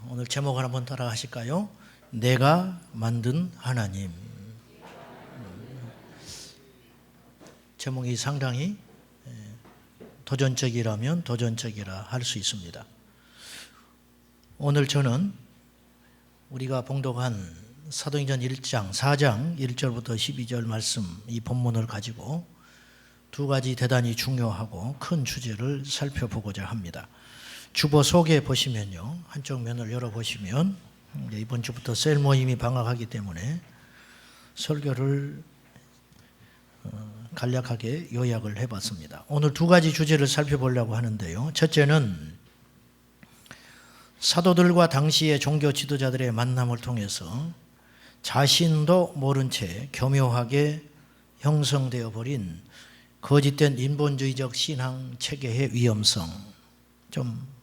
오늘 제목을 한번 따라 하실까요? 내가 만든 하나님. 제목이 상당히 도전적이라면 도전적이라 할 수 있습니다. 오늘 저는 우리가 봉독한 사도행전 1장 4장 1절부터 12절 말씀, 이 본문을 가지고 두 가지 대단히 중요하고 큰 주제를 살펴보고자 합니다. 주보 소개 보시면요, 한쪽 면을 열어보시면 이번 주부터 셀 모임이 방학하기 때문에 설교를 간략하게 요약을 해봤습니다. 오늘 두 가지 주제를 살펴보려고 하는데요, 첫째는 사도들과 당시의 종교 지도자들의 만남을 통해서 자신도 모른 채 교묘하게 형성되어 버린 거짓된 인본주의적 신앙 체계의 위험성, 좀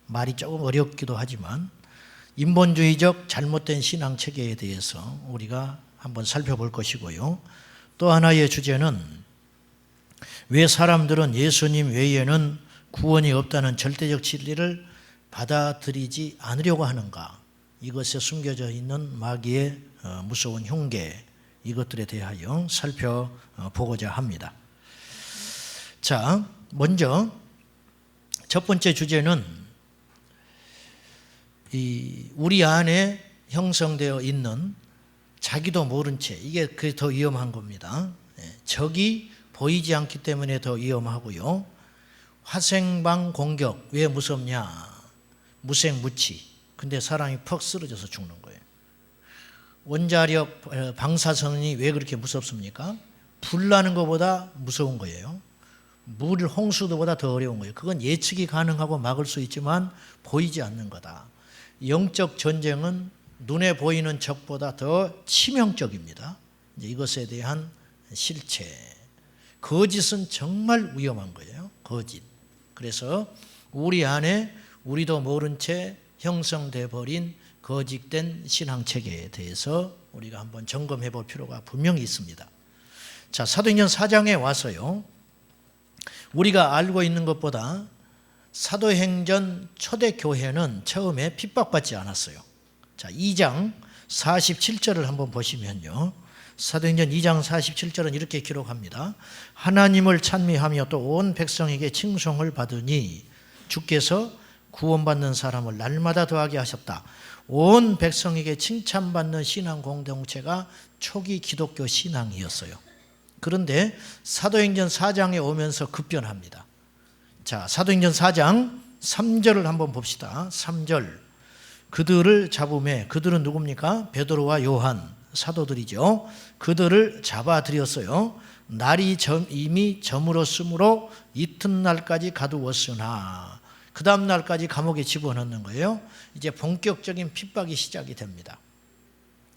말이 조금 어렵기도 하지만 인본주의적 잘못된 신앙 체계에 대해서 우리가 한번 살펴볼 것이고요. 또 하나의 주제는 왜 사람들은 예수님 외에는 구원이 없다는 절대적 진리를 받아들이지 않으려고 하는가, 이것에 숨겨져 있는 마귀의 무서운 흉계, 이것들에 대하여 살펴보고자 합니다. 자, 먼저 첫 번째 주제는 우리 안에 형성되어 있는 자기도 모른 채, 이게 그게 더 위험한 겁니다. 적이 보이지 않기 때문에 더 위험하고요. 화생방 공격, 왜 무섭냐? 무생무치. 근데 사람이 퍽 쓰러져서 죽는 거예요. 원자력 방사선이 왜 그렇게 무섭습니까? 불 나는 것보다 무서운 거예요. 물 홍수도보다 더 어려운 거예요. 그건 예측이 가능하고 막을 수 있지만 보이지 않는 거다. 영적 전쟁은 눈에 보이는 적보다 더 치명적입니다. 이것에 대한 실체. 거짓은 정말 위험한 거예요. 거짓. 그래서 우리 안에 우리도 모른 채 형성돼 버린 거짓된 신앙체계에 대해서 우리가 한번 점검해 볼 필요가 분명히 있습니다. 자, 사도행전 4장에 와서요, 우리가 알고 있는 것보다 사도행전 초대교회는 처음에 핍박받지 않았어요. 자, 2장 47절을 한번 보시면요, 사도행전 2장 47절은 이렇게 기록합니다. 하나님을 찬미하며 또 온 백성에게 칭송을 받으니 주께서 구원받는 사람을 날마다 더하게 하셨다. 온 백성에게 칭찬받는 신앙 공동체가 초기 기독교 신앙이었어요. 그런데 사도행전 4장에 오면서 급변합니다. 자, 사도행전 4장 3절을 한번 봅시다. 3절. 그들을 잡음에, 그들은 누굽니까? 베드로와 요한, 사도들이죠. 그들을 잡아들였어요. 날이 이미 저물었으므로 이튿날까지 가두었으나, 그 다음 날까지 감옥에 집어넣는 거예요. 이제 본격적인 핍박이 시작이 됩니다.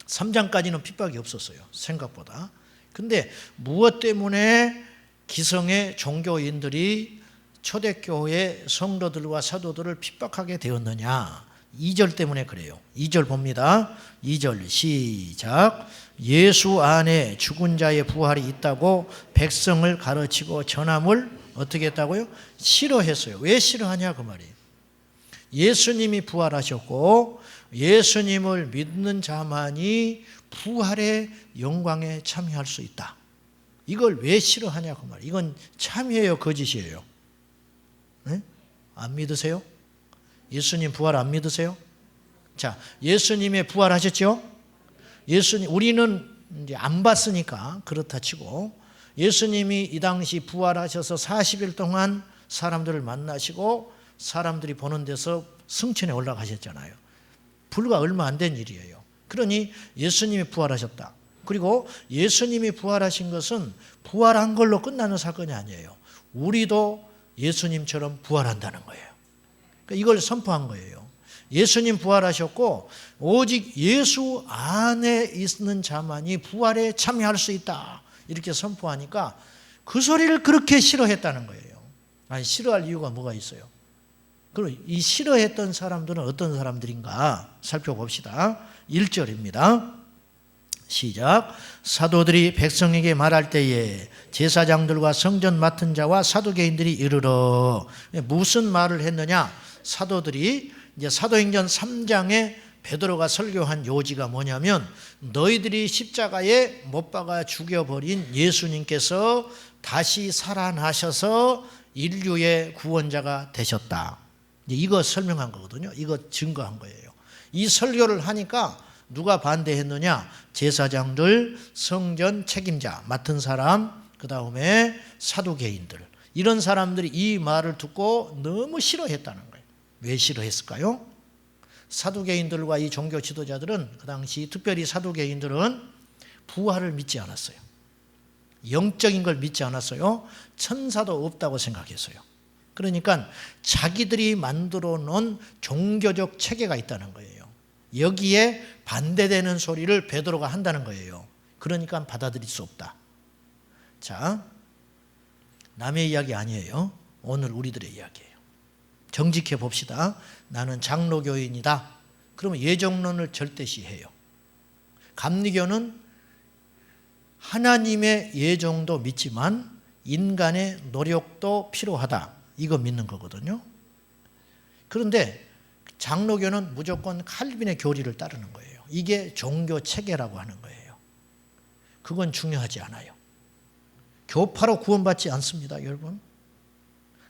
3장까지는 핍박이 없었어요, 생각보다. 근데 무엇 때문에 기성의 종교인들이 초대교회 성도들과 사도들을 핍박하게 되었느냐? 2절 때문에 그래요. 2절 봅니다. 2절 시작. 예수 안에 죽은 자의 부활이 있다고 백성을 가르치고 전함을 어떻게 했다고요? 싫어했어요. 왜 싫어하냐 그 말이에요. 예수님이 부활하셨고 예수님을 믿는 자만이 부활의 영광에 참여할 수 있다. 이걸 왜 싫어하냐 그 말이에요. 이건 참이에요, 거짓이에요? 네? 안 믿으세요? 예수님 부활 안 믿으세요? 자, 예수님의 부활하셨죠? 우리는 이제 안 봤으니까 그렇다 치고, 예수님이 이 당시 부활하셔서 40일 동안 사람들을 만나시고 사람들이 보는 데서 승천에 올라가셨잖아요. 불과 얼마 안 된 일이에요. 그러니 예수님이 부활하셨다. 그리고 예수님이 부활하신 것은 부활한 걸로 끝나는 사건이 아니에요. 우리도 예수님처럼 부활한다는 거예요. 그러니까 이걸 선포한 거예요. 예수님 부활하셨고 오직 예수 안에 있는 자만이 부활에 참여할 수 있다. 이렇게 선포하니까 그 소리를 그렇게 싫어했다는 거예요. 아니, 싫어할 이유가 뭐가 있어요? 그럼 이 싫어했던 사람들은 어떤 사람들인가 살펴봅시다. 1절입니다. 시작. 사도들이 백성에게 말할 때에 제사장들과 성전 맡은 자와 사두개인들이 이르러, 무슨 말을 했느냐? 사도들이 이제 사도행전 3장에 베드로가 설교한 요지가 뭐냐면 너희들이 십자가에 못 박아 죽여버린 예수님께서 다시 살아나셔서 인류의 구원자가 되셨다. 이거 설명한 거거든요. 이거 증거한 거예요. 이 설교를 하니까 누가 반대했느냐? 제사장들, 성전 책임자 맡은 사람, 그 다음에 사두개인들, 이런 사람들이 이 말을 듣고 너무 싫어했다는 거예요. 왜 싫어했을까요? 사두개인들과 이 종교 지도자들은 그 당시 특별히 사두개인들은 부활을 믿지 않았어요. 영적인 걸 믿지 않았어요. 천사도 없다고 생각했어요. 그러니까 자기들이 만들어 놓은 종교적 체계가 있다는 거예요. 여기에 반대되는 소리를 베드로가 한다는 거예요. 그러니까 받아들일 수 없다. 자, 남의 이야기 아니에요. 오늘 우리들의 이야기예요. 정직해 봅시다. 나는 장로교인이다. 그러면 예정론을 절대시해요. 감리교는 하나님의 예정도 믿지만 인간의 노력도 필요하다. 이거 믿는 거거든요. 그런데 장로교는 무조건 칼빈의 교리를 따르는 거예요. 이게 종교 체계라고 하는 거예요. 그건 중요하지 않아요. 교파로 구원받지 않습니다, 여러분.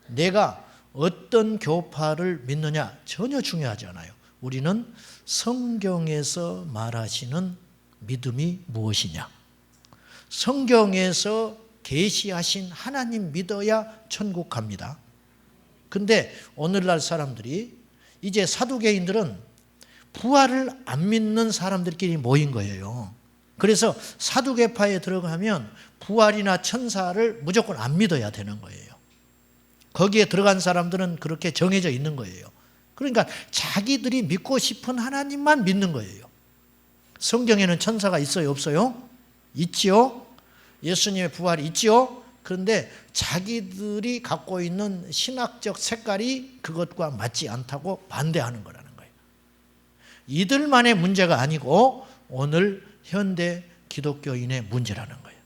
내가 어떤 교파를 믿느냐 전혀 중요하지 않아요. 우리는 성경에서 말하시는 믿음이 무엇이냐. 성경에서 계시하신 하나님 믿어야 천국 갑니다. 근데 오늘날 사람들이 이제 사두개인들은 부활을 안 믿는 사람들끼리 모인 거예요. 그래서 사두개파에 들어가면 부활이나 천사를 무조건 안 믿어야 되는 거예요. 거기에 들어간 사람들은 그렇게 정해져 있는 거예요. 그러니까 자기들이 믿고 싶은 하나님만 믿는 거예요. 성경에는 천사가 있어요, 없어요? 있지요. 예수님의 부활이 있지요. 그런데 자기들이 갖고 있는 신학적 색깔이 그것과 맞지 않다고 반대하는 거라는 거예요. 이들만의 문제가 아니고 오늘 현대 기독교인의 문제라는 거예요.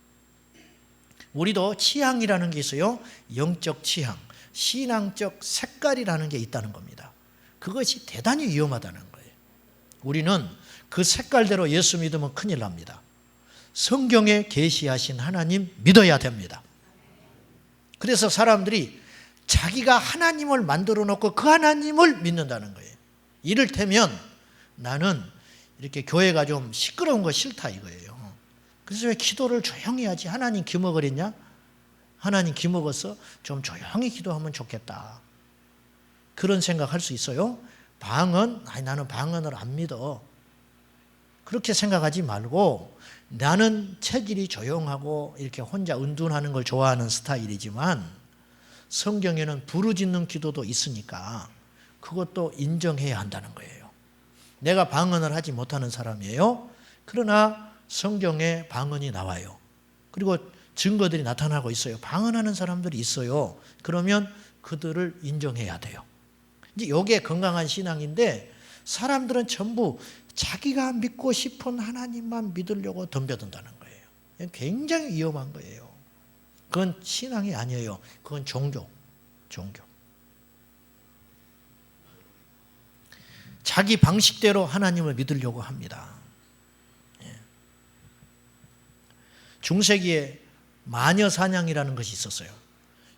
우리도 취향이라는 게 있어요. 영적 취향, 신앙적 색깔이라는 게 있다는 겁니다. 그것이 대단히 위험하다는 거예요. 우리는 그 색깔대로 예수 믿으면 큰일 납니다. 성경에 계시하신 하나님 믿어야 됩니다. 그래서 사람들이 자기가 하나님을 만들어 놓고 그 하나님을 믿는다는 거예요. 이를테면 나는 이렇게 교회가 좀 시끄러운 거 싫다 이거예요. 그래서 왜 기도를 조용히 하지? 하나님 기먹으랬냐? 하나님 기먹어서 좀 조용히 기도하면 좋겠다. 그런 생각할 수 있어요. 방언? 아니 나는 방언을 안 믿어. 그렇게 생각하지 말고 나는 체질이 조용하고 이렇게 혼자 은둔하는 걸 좋아하는 스타일이지만 성경에는 부르짖는 기도도 있으니까 그것도 인정해야 한다는 거예요. 내가 방언을 하지 못하는 사람이에요. 그러나 성경에 방언이 나와요. 그리고 증거들이 나타나고 있어요. 방언하는 사람들이 있어요. 그러면 그들을 인정해야 돼요. 이제 이게 건강한 신앙인데 사람들은 전부 자기가 믿고 싶은 하나님만 믿으려고 덤벼든다는 거예요. 굉장히 위험한 거예요. 그건 신앙이 아니에요. 그건 종교. 자기 방식대로 하나님을 믿으려고 합니다. 중세기에 마녀 사냥이라는 것이 있었어요.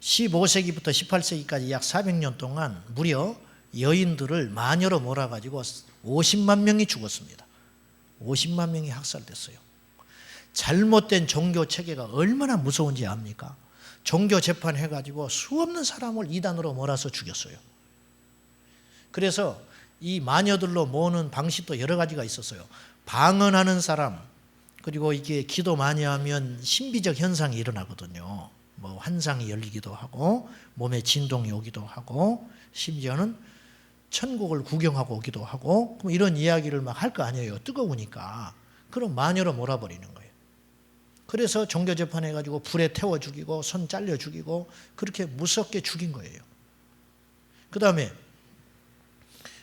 15세기부터 18세기까지 약 400년 동안 무려 여인들을 마녀로 몰아가지고 50만 명이 죽었습니다. 50만 명이 학살됐어요. 잘못된 종교 체계가 얼마나 무서운지 압니까? 종교 재판해가지고 수없는 사람을 이단으로 몰아서 죽였어요. 그래서 이 마녀들로 모으는 방식도 여러 가지가 있었어요. 방언하는 사람, 그리고 이게 기도 많이 하면 신비적 현상이 일어나거든요. 뭐 환상이 열리기도 하고 몸에 진동이 오기도 하고 심지어는 천국을 구경하고 오기도 하고 그럼 이런 이야기를 막 할 거 아니에요. 뜨거우니까. 그럼 마녀로 몰아버리는 거예요. 그래서 종교재판해가지고 불에 태워 죽이고 손 잘려 죽이고 그렇게 무섭게 죽인 거예요. 그 다음에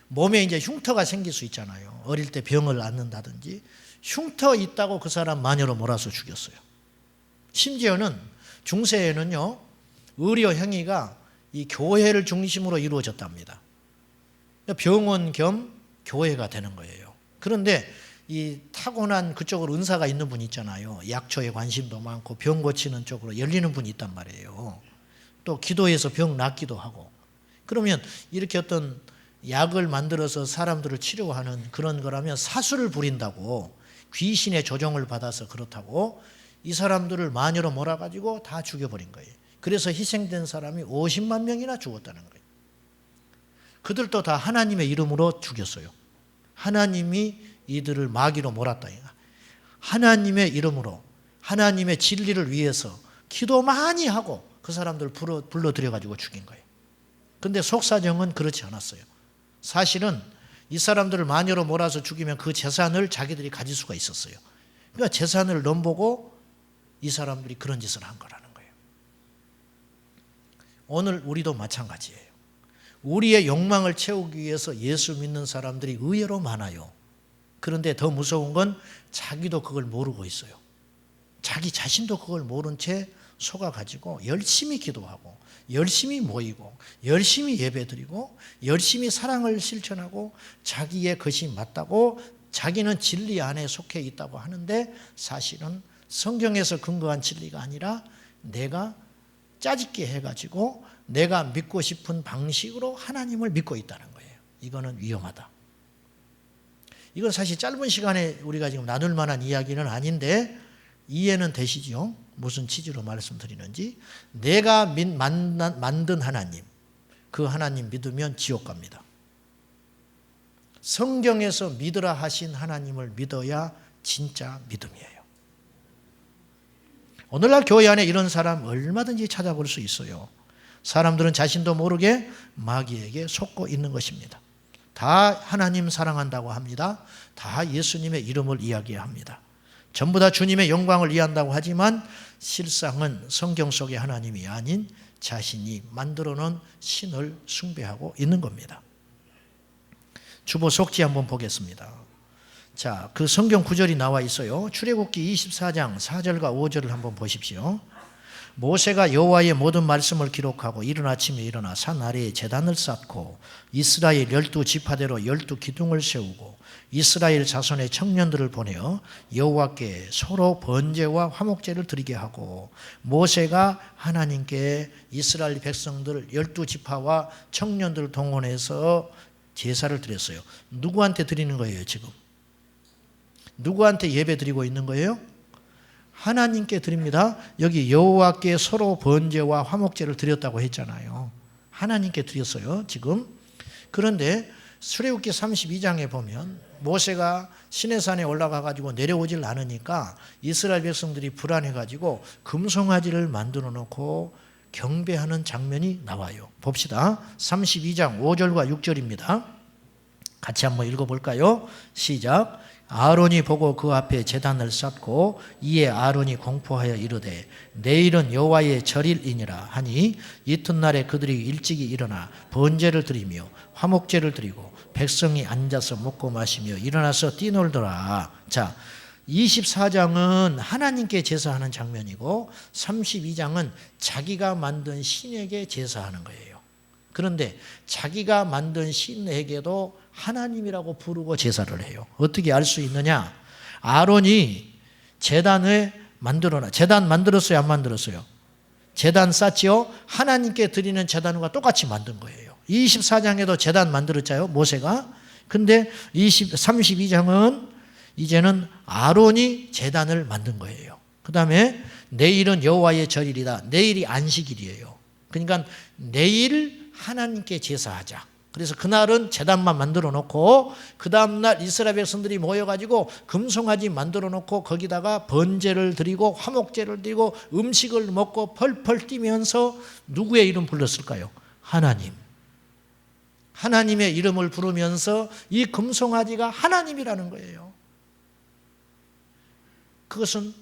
몸에 이제 흉터가 생길 수 있잖아요. 어릴 때 병을 앓는다든지 흉터 있다고 그 사람 마녀로 몰아서 죽였어요. 심지어는 중세에는요 의료 행위가 이 교회를 중심으로 이루어졌답니다. 병원 겸 교회가 되는 거예요. 그런데 이 타고난 그쪽으로 은사가 있는 분 있잖아요. 약초에 관심도 많고 병 고치는 쪽으로 열리는 분이 있단 말이에요. 또 기도해서 병 낫기도 하고. 그러면 이렇게 어떤 약을 만들어서 사람들을 치료하는 그런 거라면 사수를 부린다고, 귀신의 조종을 받아서 그렇다고 이 사람들을 마녀로 몰아가지고 다 죽여버린 거예요. 그래서 희생된 사람이 50만 명이나 죽었다는 거예요. 그들도 다 하나님의 이름으로 죽였어요. 하나님이 이들을 마귀로 몰았다. 하나님의 이름으로, 하나님의 진리를 위해서 기도 많이 하고 그 사람들을 불러들여가지고 죽인 거예요. 그런데 속사정은 그렇지 않았어요. 사실은 이 사람들을 마녀로 몰아서 죽이면 그 재산을 자기들이 가질 수가 있었어요. 그러니까 재산을 넘보고 이 사람들이 그런 짓을 한 거라는 거예요. 오늘 우리도 마찬가지예요. 우리의 욕망을 채우기 위해서 예수 믿는 사람들이 의외로 많아요. 그런데 더 무서운 건 자기도 그걸 모르고 있어요. 자기 자신도 그걸 모른 채 속아가지고 열심히 기도하고 열심히 모이고 열심히 예배드리고 열심히 사랑을 실천하고 자기의 것이 맞다고 자기는 진리 안에 속해 있다고 하는데 사실은 성경에서 근거한 진리가 아니라 내가 짜집게 해가지고 내가 믿고 싶은 방식으로 하나님을 믿고 있다는 거예요. 이거는 위험하다. 이건 사실 짧은 시간에 우리가 지금 나눌 만한 이야기는 아닌데 이해는 되시죠? 무슨 취지로 말씀드리는지. 내가 만든 하나님, 그 하나님 믿으면 지옥 갑니다. 성경에서 믿으라 하신 하나님을 믿어야 진짜 믿음이에요. 오늘날 교회 안에 이런 사람 얼마든지 찾아볼 수 있어요. 사람들은 자신도 모르게 마귀에게 속고 있는 것입니다. 다 하나님 사랑한다고 합니다. 다 예수님의 이름을 이야기합니다. 전부 다 주님의 영광을 이해한다고 하지만 실상은 성경 속의 하나님이 아닌 자신이 만들어 놓은 신을 숭배하고 있는 겁니다. 주보 속지 한번 보겠습니다. 자, 그 성경 구절이 나와 있어요. 출애굽기 24장 4절과 5절을 한번 보십시오. 모세가 여호와의 모든 말씀을 기록하고 이른 아침에 일어나 산 아래에 제단을 쌓고 이스라엘 12지파대로 12기둥을 세우고 이스라엘 자손의 청년들을 보내어 여호와께 서로 번제와 화목제를 드리게 하고, 모세가 하나님께 이스라엘 백성들 12지파와 청년들을 동원해서 제사를 드렸어요. 누구한테 드리는 거예요 지금? 누구한테 예배 드리고 있는 거예요? 하나님께 드립니다. 여기 여호와께 서로 번제와 화목제를 드렸다고 했잖아요. 하나님께 드렸어요 지금. 그런데 출애굽기 32장에 보면 모세가 시내산에 올라가 가지고 내려오질 않으니까 이스라엘 백성들이 불안해 가지고 금송아지를 만들어 놓고 경배하는 장면이 나와요. 봅시다. 32장 5절과 6절입니다. 같이 한번 읽어볼까요? 시작. 아론이 보고 그 앞에 제단을 쌓고 이에 아론이 공포하여 이르되 내일은 여호와의 절일이니라 하니 이튿날에 그들이 일찍이 일어나 번제를 드리며 화목제를 드리고 백성이 앉아서 먹고 마시며 일어나서 뛰놀더라. 자, 24장은 하나님께 제사하는 장면이고 32장은 자기가 만든 신에게 제사하는 거예요. 그런데 자기가 만든 신에게도 하나님이라고 부르고 제사를 해요. 어떻게 알 수 있느냐? 아론이 제단을 제단 만들었어요? 안 만들었어요? 제단 쌓지요? 하나님께 드리는 제단과 똑같이 만든 거예요. 24장에도 제단 만들었잖아요, 모세가. 근데 32장은 이제는 아론이 제단을 만든 거예요. 그 다음에 내일은 여호와의 절일이다. 내일이 안식일이에요. 그러니까 내일 하나님께 제사하자. 그래서 그날은 제단만 만들어 놓고 그 다음날 이스라엘 백성들이 모여가지고 금송아지 만들어 놓고 거기다가 번제를 드리고 화목제를 드리고 음식을 먹고 펄펄 뛰면서 누구의 이름 불렀을까요? 하나님. 하나님의 이름을 부르면서 이 금송아지가 하나님이라는 거예요. 그것은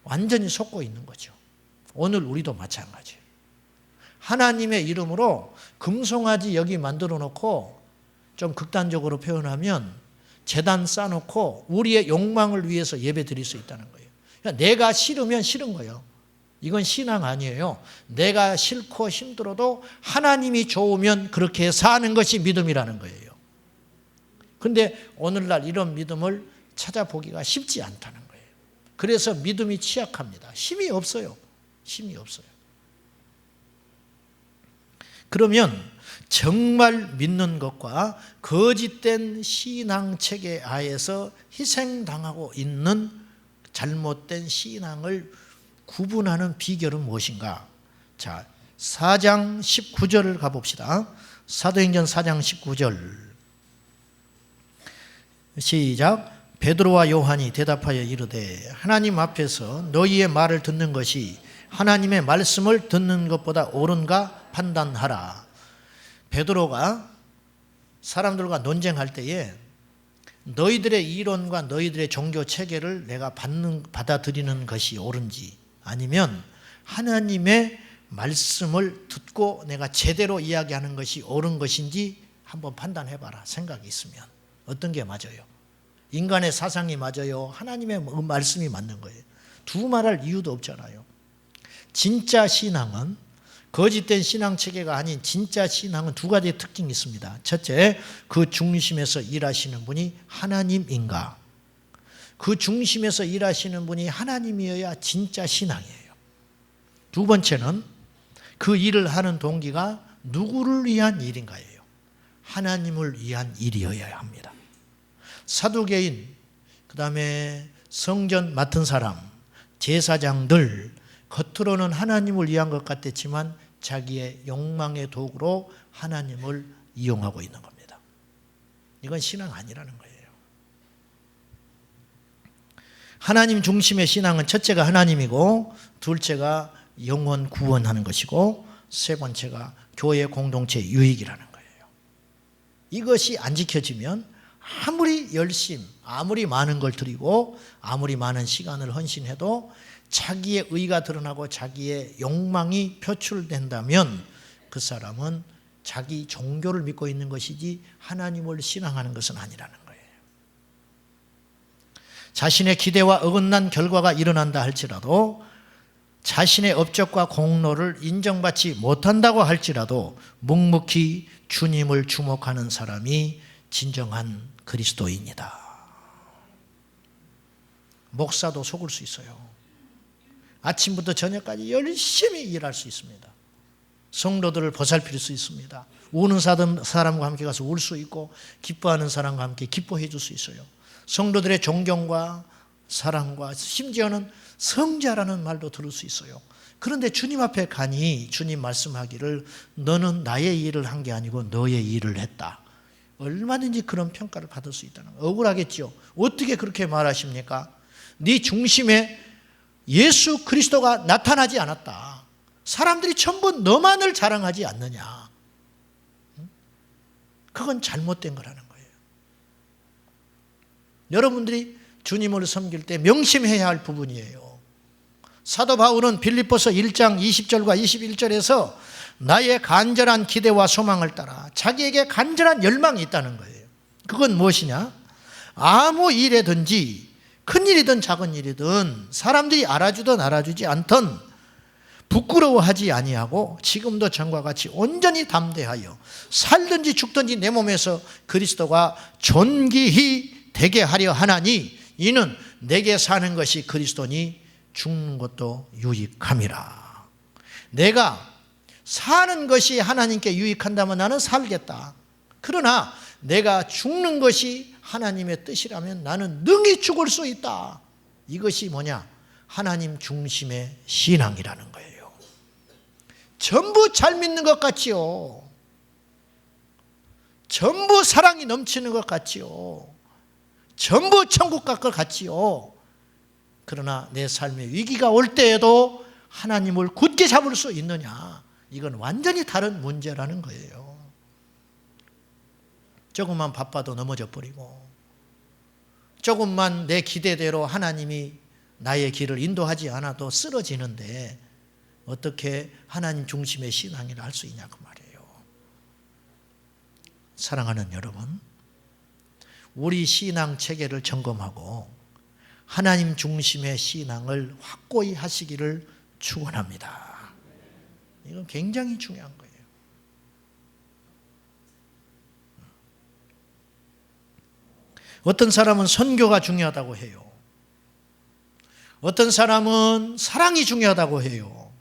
완전히 속고 있는 거죠. 오늘 우리도 마찬가지예요. 하나님의 이름으로 금송아지 여기 만들어 놓고 좀 극단적으로 표현하면 제단 쌓아놓고 우리의 욕망을 위해서 예배 드릴 수 있다는 거예요. 그러니까 내가 싫으면 싫은 거예요. 이건 신앙 아니에요. 내가 싫고 힘들어도 하나님이 좋으면 그렇게 사는 것이 믿음이라는 거예요. 그런데 오늘날 이런 믿음을 찾아보기가 쉽지 않다는 거예요. 그래서 믿음이 취약합니다. 힘이 없어요. 힘이 없어요. 그러면 정말 믿는 것과 거짓된 신앙체계 하에서 희생당하고 있는 잘못된 신앙을 구분하는 비결은 무엇인가? 자, 4장 19절을 가봅시다. 사도행전 4장 19절 시작. 베드로와 요한이 대답하여 이르되 하나님 앞에서 너희의 말을 듣는 것이 하나님의 말씀을 듣는 것보다 옳은가 판단하라. 베드로가 사람들과 논쟁할 때에 너희들의 이론과 너희들의 종교 체계를 내가 받아들이는 것이 옳은지, 아니면 하나님의 말씀을 듣고 내가 제대로 이야기하는 것이 옳은 것인지 한번 판단해봐라. 생각이 있으면 어떤 게 맞아요? 인간의 사상이 맞아요? 하나님의 말씀이 맞는 거예요? 두 말할 이유도 없잖아요. 진짜 신앙은, 거짓된 신앙체계가 아닌 진짜 신앙은 두 가지 특징이 있습니다. 첫째, 그 중심에서 일하시는 분이 하나님인가? 그 중심에서 일하시는 분이 하나님이어야 진짜 신앙이에요. 두 번째는 그 일을 하는 동기가 누구를 위한 일인가예요. 하나님을 위한 일이어야 합니다. 사두개인, 그 다음에 성전 맡은 사람, 제사장들, 겉으로는 하나님을 위한 것 같았지만 자기의 욕망의 도구로 하나님을 이용하고 있는 겁니다. 이건 신앙 아니라는 거예요. 하나님 중심의 신앙은 첫째가 하나님이고, 둘째가 영혼 구원하는 것이고, 세 번째가 교회 공동체 유익이라는 거예요. 이것이 안 지켜지면 아무리 열심, 아무리 많은 걸 드리고 아무리 많은 시간을 헌신해도 자기의 의가 드러나고 자기의 욕망이 표출된다면 그 사람은 자기 종교를 믿고 있는 것이지 하나님을 신앙하는 것은 아니라는 거예요. 자신의 기대와 어긋난 결과가 일어난다 할지라도, 자신의 업적과 공로를 인정받지 못한다고 할지라도 묵묵히 주님을 주목하는 사람이 진정한 그리스도인이다. 목사도 속을 수 있어요. 아침부터 저녁까지 열심히 일할 수 있습니다. 성도들을 보살필 수 있습니다. 우는 사람과 함께 가서 울 수 있고, 기뻐하는 사람과 함께 기뻐해 줄 수 있어요. 성도들의 존경과 사랑과 심지어는 성자라는 말도 들을 수 있어요. 그런데 주님 앞에 가니 주님 말씀하기를 너는 나의 일을 한 게 아니고 너의 일을 했다. 얼마든지 그런 평가를 받을 수 있다는 거예요. 억울하겠죠. 어떻게 그렇게 말하십니까? 네 중심에 예수 그리스도가 나타나지 않았다. 사람들이 전부 너만을 자랑하지 않느냐. 그건 잘못된 거라는 거예요. 여러분들이 주님을 섬길 때 명심해야 할 부분이에요. 사도 바울은 빌립보서 1장 20절과 21절에서 나의 간절한 기대와 소망을 따라 자기에게 간절한 열망이 있다는 거예요. 그건 무엇이냐? 아무 일에든지 큰 일이든 작은 일이든 사람들이 알아주든 알아주지 않든 부끄러워하지 아니하고 지금도 전과 같이 온전히 담대하여 살든지 죽든지 내 몸에서 그리스도가 존귀히 되게 하려 하나니 이는 내게 사는 것이 그리스도니 죽는 것도 유익함이라. 내가 사는 것이 하나님께 유익한다면 나는 살겠다. 그러나 내가 죽는 것이 하나님의 뜻이라면 나는 능히 죽을 수 있다. 이것이 뭐냐? 하나님 중심의 신앙이라는 거예요. 전부 잘 믿는 것 같지요. 전부 사랑이 넘치는 것 같지요. 전부 천국 갈 것 같지요. 그러나 내 삶의 위기가 올 때에도 하나님을 굳게 잡을 수 있느냐? 이건 완전히 다른 문제라는 거예요. 조금만 바빠도 넘어져 버리고, 조금만 내 기대대로 하나님이 나의 길을 인도하지 않아도 쓰러지는데 어떻게 하나님 중심의 신앙이라 할 수 있냐 그 말이에요. 사랑하는 여러분, 우리 신앙 체계를 점검하고 하나님 중심의 신앙을 확고히 하시기를 축원합니다. 이건 굉장히 중요한 거예요. 어떤 사람은 선교가 중요하다고 해요. 어떤 사람은 사랑이 중요하다고 해요.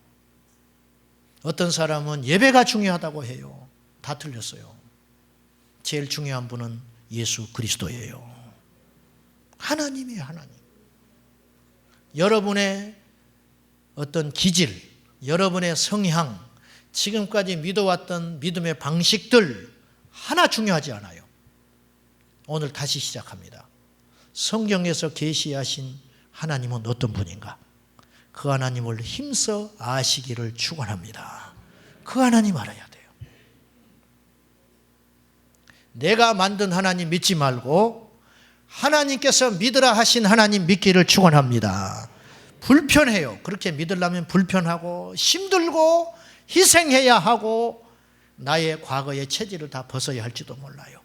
어떤 사람은 예배가 중요하다고 해요. 다 틀렸어요. 제일 중요한 분은 예수 그리스도예요. 하나님이에요, 하나님. 여러분의 어떤 기질, 여러분의 성향, 지금까지 믿어왔던 믿음의 방식들 하나 중요하지 않아요. 오늘 다시 시작합니다. 성경에서 계시하신 하나님은 어떤 분인가? 그 하나님을 힘써 아시기를 축원합니다. 그 하나님 알아야 돼요. 내가 만든 하나님 믿지 말고 하나님께서 믿으라 하신 하나님 믿기를 축원합니다. 불편해요. 그렇게 믿으려면 불편하고 힘들고 희생해야 하고 나의 과거의 체질을 다 벗어야 할지도 몰라요.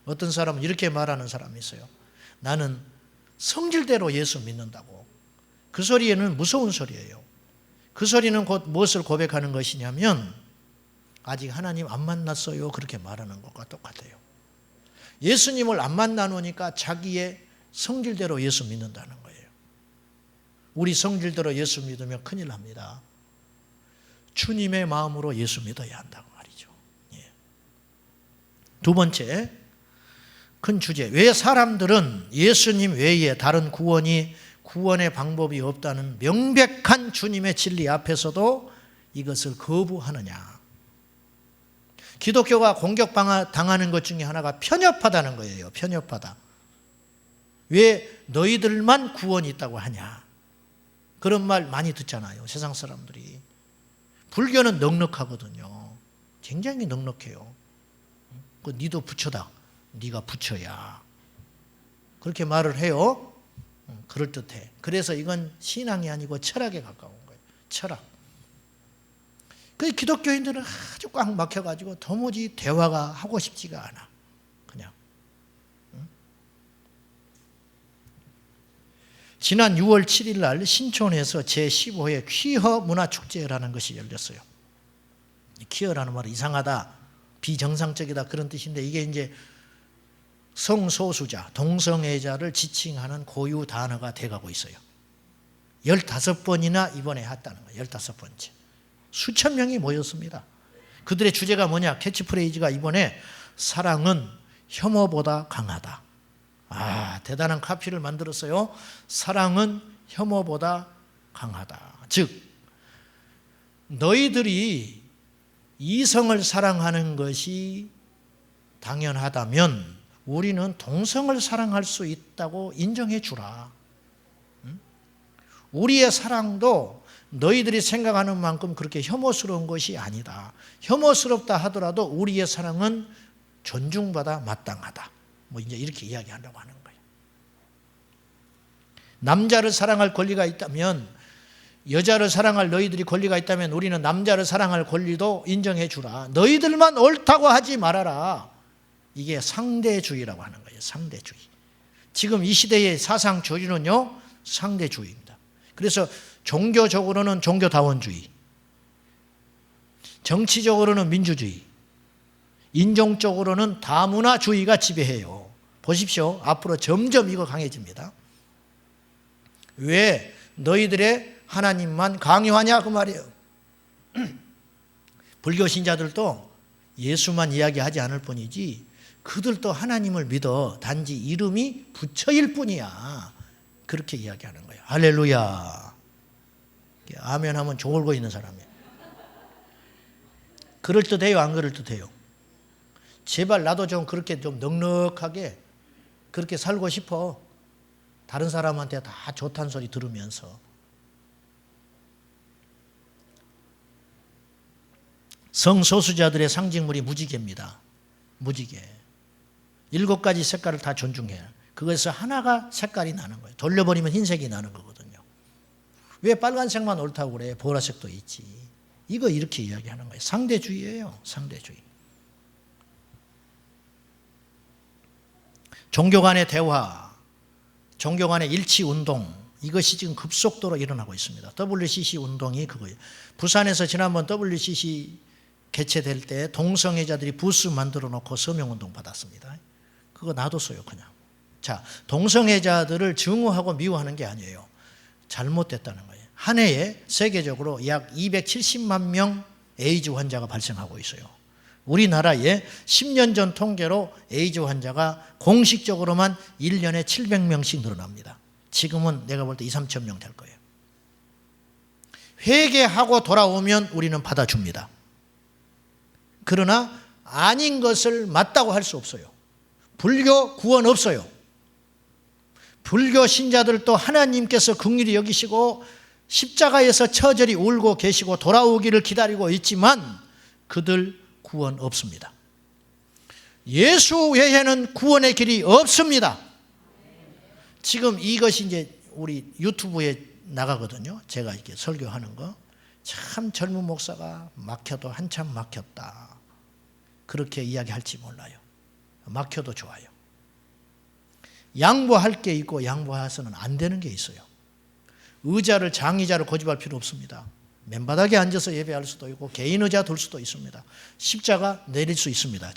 어떤 사람은 이렇게 말하는 사람이 있어요. 나는 성질대로 예수 믿는다고. 그 소리에는 무서운 소리예요. 그 소리는 곧 무엇을 고백하는 것이냐면 아직 하나님 안 만났어요. 그렇게 말하는 것과 똑같아요. 예수님을 안 만나놓으니까 자기의 성질대로 예수 믿는다는 거예요. 우리 성질대로 예수 믿으면 큰일 납니다. 주님의 마음으로 예수 믿어야 한다고 말이죠. 예. 두 번째, 큰 주제. 왜 사람들은 예수님 외에 다른 구원의 방법이 없다는 명백한 주님의 진리 앞에서도 이것을 거부하느냐. 기독교가 공격당하는 것 중에 하나가 편협하다는 거예요. 편협하다. 왜 너희들만 구원이 있다고 하냐. 그런 말 많이 듣잖아요. 세상 사람들이. 불교는 넉넉하거든요. 굉장히 넉넉해요. 니도 부처다. 네가 부처야. 그렇게 말을 해요. 그럴듯해. 그래서 이건 신앙이 아니고 철학에 가까운 거예요. 철학. 그 기독교인들은 아주 꽉 막혀가지고 도무지 대화가 하고 싶지가 않아. 그냥. 지난 6월 7일 날 신촌에서 제15회 퀴어 문화축제라는 것이 열렸어요. 퀴어라는 말은 이상하다, 비정상적이다 그런 뜻인데 이게 이제 성소수자, 동성애자를 지칭하는 고유 단어가 돼가고 있어요. 15번이나 이번에 했다는 거예요. 15번째. 수천 명이 모였습니다. 그들의 주제가 뭐냐? 캐치프레이즈가 이번에 사랑은 혐오보다 강하다. 아, 대단한 카피를 만들었어요. 사랑은 혐오보다 강하다. 즉, 너희들이 이성을 사랑하는 것이 당연하다면 우리는 동성을 사랑할 수 있다고 인정해 주라. 우리의 사랑도 너희들이 생각하는 만큼 그렇게 혐오스러운 것이 아니다. 혐오스럽다 하더라도 우리의 사랑은 존중받아 마땅하다. 뭐 이제 이렇게 이야기하려고 하는 거예요. 남자를 사랑할 권리가 있다면, 여자를 사랑할 너희들이 권리가 있다면 우리는 남자를 사랑할 권리도 인정해 주라. 너희들만 옳다고 하지 말아라. 이게 상대주의라고 하는 거예요. 상대주의. 지금 이 시대의 사상 조류는요, 상대주의입니다. 그래서 종교적으로는 종교다원주의, 정치적으로는 민주주의, 인종적으로는 다문화주의가 지배해요. 보십시오. 앞으로 점점 이거 강해집니다. 왜 너희들의 하나님만 강요하냐 그 말이에요. 불교 신자들도 예수만 이야기하지 않을 뿐이지 그들도 하나님을 믿어. 단지 이름이 부처일 뿐이야. 그렇게 이야기하는 거예요. 할렐루야. 아멘 하면 졸고 있는 사람이에요. 그럴듯해요, 안 그럴듯해요? 제발 나도 좀 그렇게 좀 넉넉하게 그렇게 살고 싶어. 다른 사람한테 다 좋다는 소리 들으면서. 성소수자들의 상징물이 무지개입니다. 무지개. 7가지 색깔을 다 존중해요. 그것에서 하나가 색깔이 나는 거예요. 돌려버리면 흰색이 나는 거거든요. 왜 빨간색만 옳다고 그래? 보라색도 있지. 이거 이렇게 이야기하는 거예요. 상대주의예요. 상대주의. 종교 간의 대화, 종교 간의 일치운동, 이것이 지금 급속도로 일어나고 있습니다. WCC 운동이 그거예요. 부산에서 지난번 WCC 개최될 때 동성애자들이 부스 만들어 놓고 서명운동 받았습니다. 그거 놔뒀어요, 그냥. 자, 동성애자들을 증오하고 미워하는 게 아니에요. 잘못됐다는 거예요. 한 해에 세계적으로 약 270만 명 에이즈 환자가 발생하고 있어요. 우리나라에 10년 전 통계로 에이즈 환자가 공식적으로만 1년에 700명씩 늘어납니다. 지금은 내가 볼 때 2, 3천 명 될 거예요. 회개하고 돌아오면 우리는 받아줍니다. 그러나 아닌 것을 맞다고 할 수 없어요. 불교 구원 없어요. 불교 신자들도 하나님께서 긍휼히 여기시고 십자가에서 처절히 울고 계시고 돌아오기를 기다리고 있지만 그들 구원 없습니다. 예수 외에는 구원의 길이 없습니다. 지금 이것이 이제 우리 유튜브에 나가거든요. 제가 이렇게 설교하는 거. 참 젊은 목사가 막혀도 한참 막혔다. 그렇게 이야기할지 몰라요. 막혀도 좋아요. 양보할 게 있고 양보해서는 안 되는 게 있어요. 의자를 장의자로 고집할 필요 없습니다. 맨바닥에 앉아서 예배할 수도 있고 개인 의자 둘 수도 있습니다. 십자가 내릴 수 있습니다.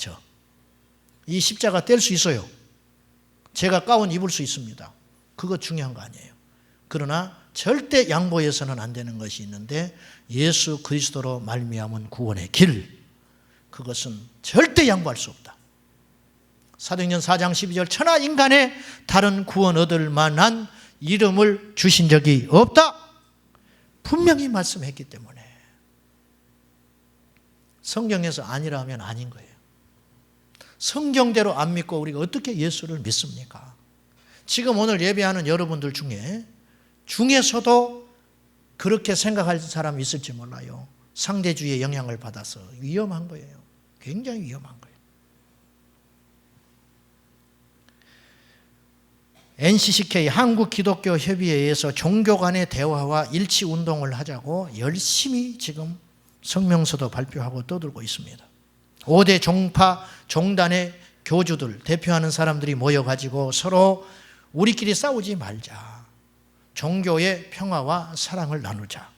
이 십자가 뗄 수 있어요. 제가 가운 입을 수 있습니다. 그거 중요한 거 아니에요. 그러나 절대 양보해서는 안 되는 것이 있는데 예수 그리스도로 말미암은 구원의 길, 그것은 절대 양보할 수 없다. 사도행전 4장 12절 천하 인간의 다른 구원 얻을 만한 이름을 주신 적이 없다. 분명히 말씀했기 때문에 성경에서 아니라 하면 아닌 거예요. 성경대로 안 믿고 우리가 어떻게 예수를 믿습니까? 지금 오늘 예배하는 여러분들 중에서도 그렇게 생각할 사람이 있을지 몰라요. 상대주의의 영향을 받아서 위험한 거예요. 굉장히 위험한 거예요. NCCK 한국기독교협의회에서 종교 간의 대화와 일치운동을 하자고 열심히 지금 성명서도 발표하고 떠들고 있습니다. 5대 종파 종단의 교주들 대표하는 사람들이 모여가지고 서로 우리끼리 싸우지 말자. 종교의 평화와 사랑을 나누자.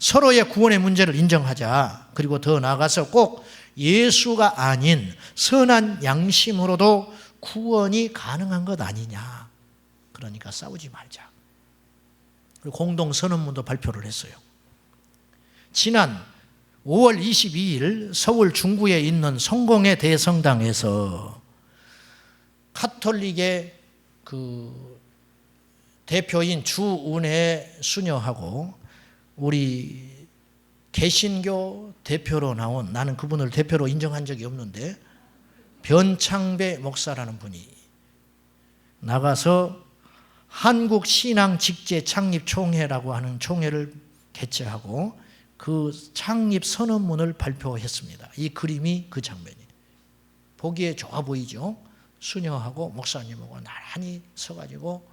서로의 구원의 문제를 인정하자. 그리고 더 나아가서 꼭 예수가 아닌 선한 양심으로도 구원이 가능한 것 아니냐. 그러니까 싸우지 말자. 그리고 공동선언문도 발표를 했어요. 지난 5월 22일 서울 중구에 있는 성공회 대성당에서 카톨릭의 그 대표인 주은혜 수녀하고 우리 개신교 대표로 나온, 나는 그분을 대표로 인정한 적이 없는데 변창배 목사라는 분이 나가서 한국신앙직제 창립총회라고 하는 총회를 개최하고 그 창립 선언문을 발표했습니다. 이 그림이 그 장면이에요. 보기에 좋아 보이죠? 수녀하고 목사님하고 나란히 서가지고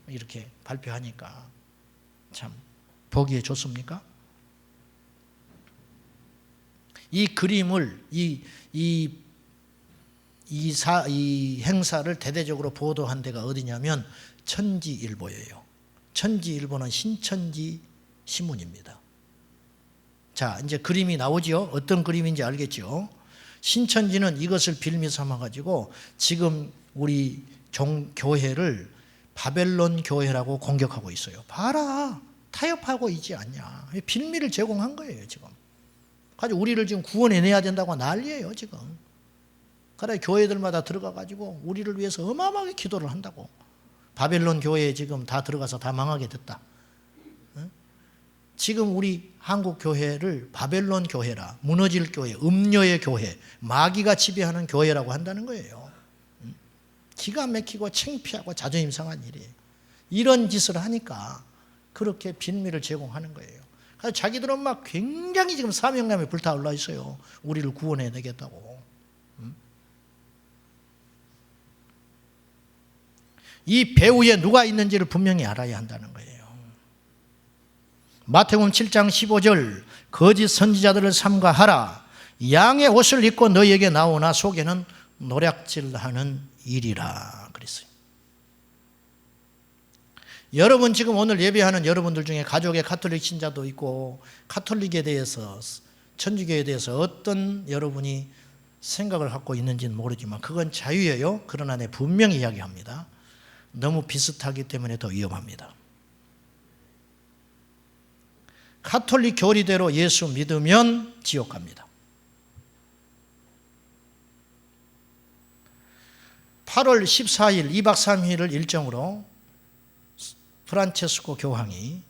이렇게 발표하니까 참 보기에 좋습니까? 이 그림을 이 행사를 대대적으로 보도한 데가 어디냐면 천지일보예요. 천지일보는 신천지 신문입니다. 자, 이제 그림이 나오죠? 어떤 그림인지 알겠죠? 신천지는 이것을 빌미 삼아가지고 지금 우리 교회를 바벨론 교회라고 공격하고 있어요. 봐라, 타협하고 있지 않냐. 빌미를 제공한 거예요, 지금. 가지고 우리를 지금 구원해내야 된다고 난리예요, 지금. 그래 교회들마다 들어가가지고 우리를 위해서 어마어마하게 기도를 한다고. 바벨론 교회에 지금 다 들어가서 다 망하게 됐다. 지금 우리 한국 교회를 바벨론 교회라, 무너질 교회, 음녀의 교회, 마귀가 지배하는 교회라고 한다는 거예요. 기가 막히고 창피하고 자존심 상한 일이에요. 이런 짓을 하니까 그렇게 빌미를 제공하는 거예요. 그래서 자기들은 막 굉장히 지금 사명감에 불타올라 있어요. 우리를 구원해내겠다고. 이 배후에 누가 있는지를 분명히 알아야 한다는 거예요. 마태복음 7장 15절 거짓 선지자들을 삼가하라. 양의 옷을 입고 너희에게 나오나 속에는 노략질하는 일이라 그랬어요. 여러분 지금 오늘 예배하는 여러분들 중에 가족의 가톨릭 신자도 있고 가톨릭에 대해서 천주교에 대해서 어떤 여러분이 생각을 갖고 있는지는 모르지만 그건 자유예요. 그러나 내 분명히 이야기합니다. 너무 비슷하기 때문에 더 위험합니다. 가톨릭 교리대로 예수 믿으면 지옥 갑니다. 8월 14일 2박 3일을 일정으로 프란체스코 교황이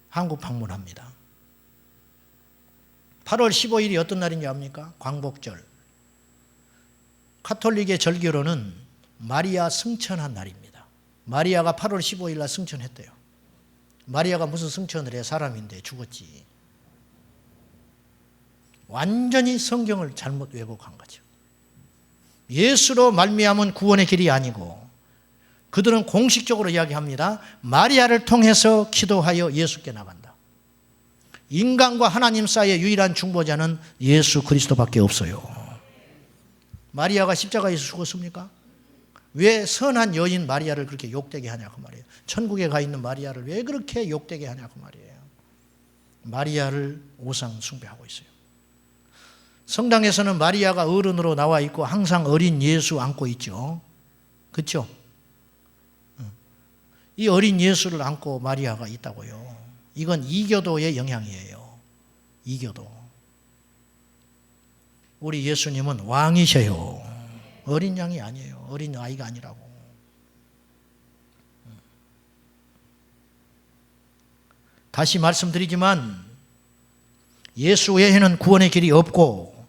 한국 방문합니다. 8월 15일이 어떤 날인지 압니까? 광복절. 가톨릭의 절기로는 마리아 승천한 날입니다. 마리아가 8월 15일 날 승천했대요. 마리아가 무슨 승천을 해? 사람인데 죽었지. 완전히 성경을 잘못 왜곡한 거죠. 예수로 말미암은 구원의 길이 아니고 그들은 공식적으로 이야기합니다. 마리아를 통해서 기도하여 예수께 나간다. 인간과 하나님 사이의 유일한 중보자는 예수 그리스도밖에 없어요. 마리아가 십자가에서 죽었습니까? 왜 선한 여인 마리아를 그렇게 욕되게 하냐고 말이에요. 천국에 가 있는 마리아를 왜 그렇게 욕되게 하냐고 말이에요. 마리아를 우상 숭배하고 있어요. 성당에서는 마리아가 어른으로 나와 있고 항상 어린 예수 안고 있죠. 그렇죠? 이 어린 예수를 안고 마리아가 있다고요. 이건 이교도의 영향이에요. 이교도. 우리 예수님은 왕이셔요. 어린 양이 아니에요. 어린 아이가 아니라고. 다시 말씀드리지만 예수 외에는 구원의 길이 없고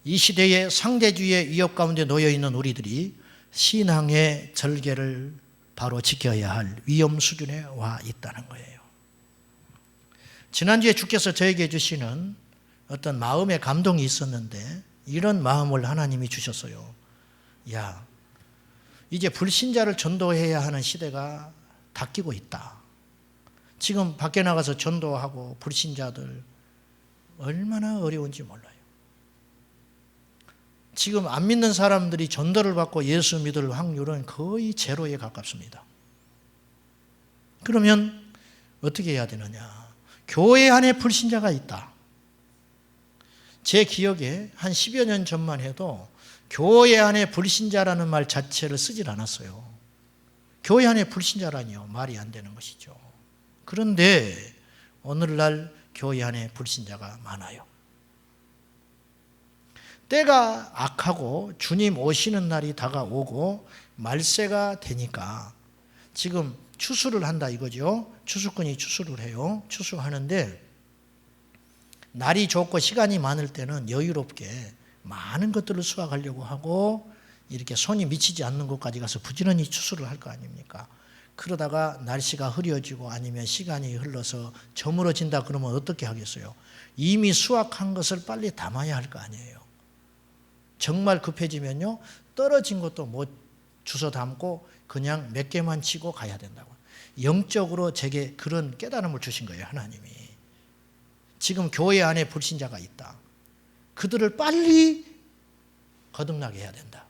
이 시대의 상대주의의 위협 가운데 놓여있는 우리들이 신앙의 절개를 바로 지켜야 할 위험 수준에 와 있다는 거예요. 지난주에 주께서 저에게 주시는 어떤 마음의 감동이 있었는데 이런 마음을 하나님이 주셨어요. 야, 이제 불신자를 전도해야 하는 시대가 닦이고 있다. 지금 밖에 나가서 전도하고 불신자들 얼마나 어려운지 몰라요. 지금 안 믿는 사람들이 전도를 받고 예수 믿을 확률은 거의 제로에 가깝습니다. 그러면 어떻게 해야 되느냐? 교회 안에 불신자가 있다. 제 기억에 한 10여 년 전만 해도 교회 안에 불신자라는 말 자체를 쓰질 않았어요. 교회 안에 불신자라니요. 말이 안 되는 것이죠. 그런데 오늘날 교회 안에 불신자가 많아요. 때가 악하고 주님 오시는 날이 다가오고 말세가 되니까 지금 추수를 한다 이거죠. 추수꾼이 추수를 해요. 추수하는데 날이 좋고 시간이 많을 때는 여유롭게 많은 것들을 수확하려고 하고 이렇게 손이 미치지 않는 곳까지 가서 부지런히 추수를 할 거 아닙니까? 그러다가 날씨가 흐려지고 아니면 시간이 흘러서 저물어진다 그러면 어떻게 하겠어요? 이미 수확한 것을 빨리 담아야 할 거 아니에요. 정말 급해지면요 떨어진 것도 못 주워 담고 그냥 몇 개만 치고 가야 된다고. 영적으로 제게 그런 깨달음을 주신 거예요. 하나님이. 지금 교회 안에 불신자가 있다. 그들을 빨리 거듭나게 해야 된다.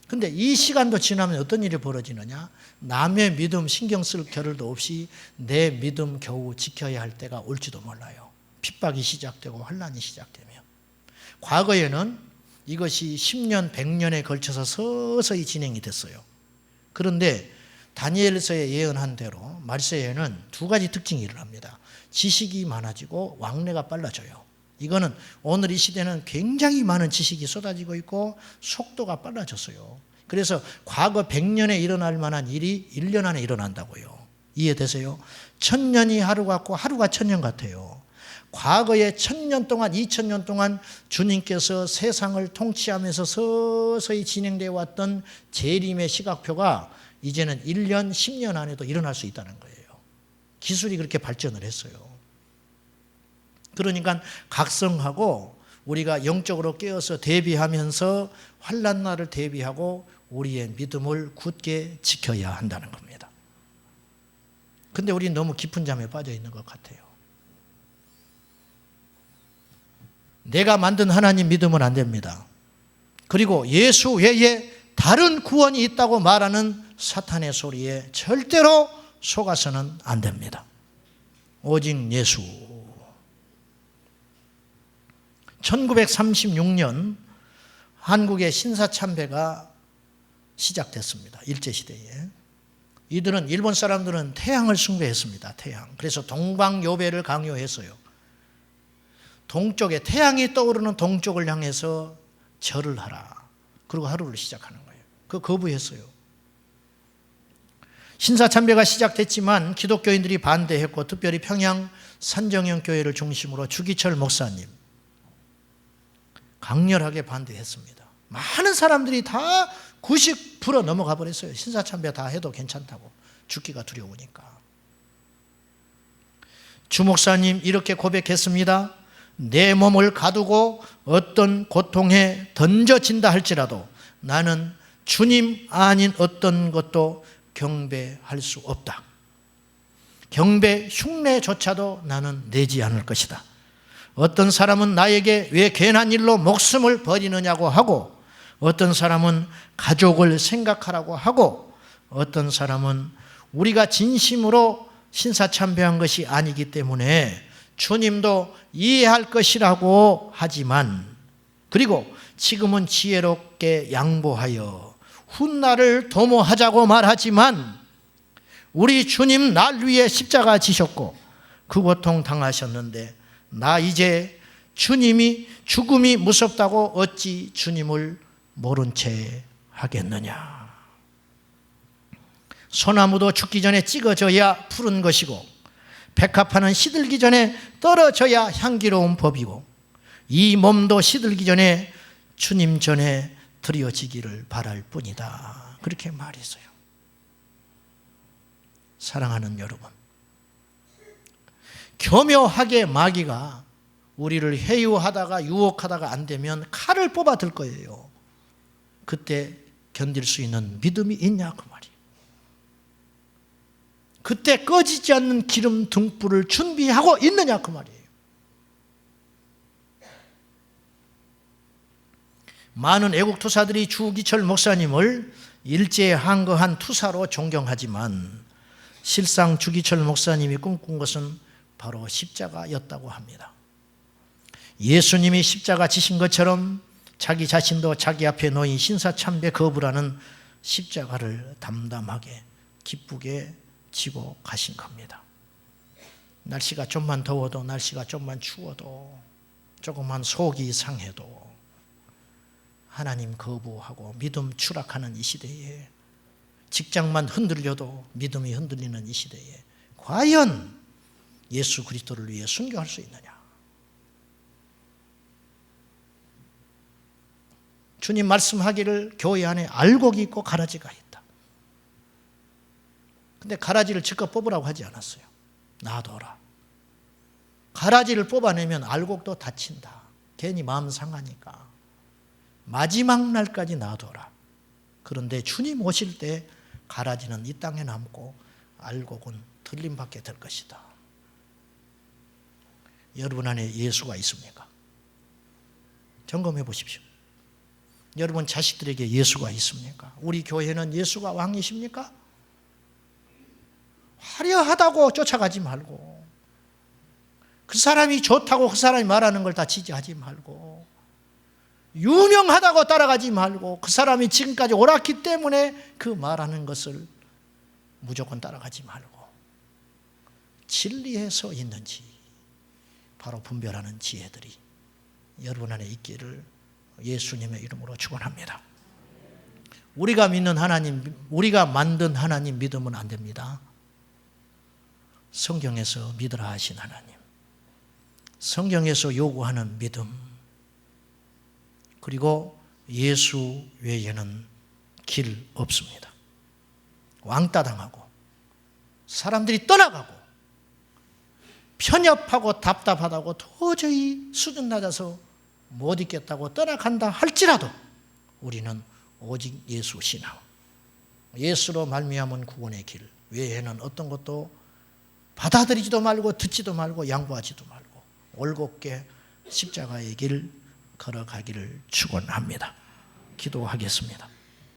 근데 이 시간도 지나면 어떤 일이 벌어지느냐? 남의 믿음 신경 쓸 겨를도 없이 내 믿음 겨우 지켜야 할 때가 올지도 몰라요. 핍박이 시작되고 환난이 시작되면. 과거에는 이것이 10년, 100년에 걸쳐서 서서히 진행이 됐어요. 그런데 다니엘서에 예언한 대로 말세에는 두 가지 특징이 일어납니다. 지식이 많아지고 왕래가 빨라져요. 이거는 오늘 이 시대는 굉장히 많은 지식이 쏟아지고 있고 속도가 빨라졌어요. 그래서 과거 100년에 일어날 만한 일이 1년 안에 일어난다고요. 이해되세요? 1000년이 하루 같고 하루가 1000년 같아요. 과거에 1000년 동안 2000년 동안 주님께서 세상을 통치하면서 서서히 진행되어 왔던 재림의 시각표가 이제는 1년 10년 안에도 일어날 수 있다는 거예요. 기술이 그렇게 발전을 했어요. 그러니까 각성하고 우리가 영적으로 깨어서 대비하면서 환난 날을 대비하고 우리의 믿음을 굳게 지켜야 한다는 겁니다. 근데 우리는 너무 깊은 잠에 빠져 있는 것 같아요. 내가 만든 하나님 믿으면 안 됩니다. 그리고 예수 외에 다른 구원이 있다고 말하는 사탄의 소리에 절대로 속아서는 안 됩니다. 오직 예수. 1936년 한국의 신사참배가 시작됐습니다. 일제시대에. 이들은, 일본 사람들은 태양을 숭배했습니다. 태양. 그래서 동방요배를 강요했어요. 동쪽에, 태양이 떠오르는 동쪽을 향해서 절을 하라. 그리고 하루를 시작하는 거예요. 그거 거부했어요. 신사참배가 시작됐지만 기독교인들이 반대했고, 특별히 평양 산정형 교회를 중심으로 주기철 목사님 강렬하게 반대했습니다. 많은 사람들이 다 90% 넘어가 버렸어요. 신사참배 다 해도 괜찮다고. 죽기가 두려우니까. 주 목사님 이렇게 고백했습니다. 내 몸을 가두고 어떤 고통에 던져진다 할지라도 나는 주님 아닌 어떤 것도 경배할 수 없다. 경배 흉내조차도 나는 내지 않을 것이다. 어떤 사람은 나에게 왜 괜한 일로 목숨을 버리느냐고 하고, 어떤 사람은 가족을 생각하라고 하고, 어떤 사람은 우리가 진심으로 신사참배한 것이 아니기 때문에 주님도 이해할 것이라고 하지만, 그리고 지금은 지혜롭게 양보하여 훗날을 도모하자고 말하지만, 우리 주님 날 위해 십자가 지셨고 그 고통 당하셨는데 나 이제 주님이 죽음이 무섭다고 어찌 주님을 모른 채 하겠느냐. 소나무도 죽기 전에 찍어져야 푸른 것이고, 백합화는 시들기 전에 떨어져야 향기로운 법이고, 이 몸도 시들기 전에 주님 전에 드려지기를 바랄 뿐이다. 그렇게 말했어요. 사랑하는 여러분, 교묘하게 마귀가 우리를 회유하다가 유혹하다가 안 되면 칼을 뽑아 들 거예요. 그때 견딜 수 있는 믿음이 있냐 그 말이에요. 그때 꺼지지 않는 기름 등불을 준비하고 있느냐 그 말이에요. 많은 애국 투사들이 주기철 목사님을 일제에 항거한 투사로 존경하지만 실상 주기철 목사님이 꿈꾼 것은 바로 십자가였다고 합니다. 예수님이 십자가 지신 것처럼 자기 자신도 자기 앞에 놓인 신사참배 거부라는 십자가를 담담하게 기쁘게 지고 가신 겁니다. 날씨가 좀만 더워도, 날씨가 좀만 추워도, 조금만 속이 상해도 하나님 거부하고 믿음 추락하는 이 시대에, 직장만 흔들려도 믿음이 흔들리는 이 시대에 과연 예수 그리스도를 위해 순교할 수 있느냐? 주님 말씀하기를 교회 안에 알곡이 있고 가라지가 있다. 근데 가라지를 즉刻뽑으라고 하지 않았어요. 놔둬라. 가라지를 뽑아내면 알곡도 다친다. 괜히 마음 상하니까. 마지막 날까지 놔둬라. 그런데 주님 오실 때 가라지는 이 땅에 남고 알곡은 들림받게 될 것이다. 여러분 안에 예수가 있습니까? 점검해 보십시오. 여러분 자식들에게 예수가 있습니까? 우리 교회는 예수가 왕이십니까? 화려하다고 쫓아가지 말고, 그 사람이 좋다고 그 사람이 말하는 걸 다 지지하지 말고, 유명하다고 따라가지 말고, 그 사람이 지금까지 옳았기 때문에 그 말하는 것을 무조건 따라가지 말고, 진리에 서 있는지 바로 분별하는 지혜들이 여러분 안에 있기를 예수님의 이름으로 축원합니다. 우리가 믿는 하나님, 우리가 만든 하나님 믿으면 안 됩니다. 성경에서 믿으라 하신 하나님, 성경에서 요구하는 믿음, 그리고 예수 외에는 길 없습니다. 왕따 당하고 사람들이 떠나가고 편협하고 답답하다고 도저히 수준 낮아서 못 있겠다고 떠나간다 할지라도 우리는 오직 예수 신앙, 예수로 말미암은 구원의 길 외에는 어떤 것도 받아들이지도 말고 듣지도 말고 양보하지도 말고 올곧게 십자가의 길 걸어가기를 축원합니다. 기도하겠습니다.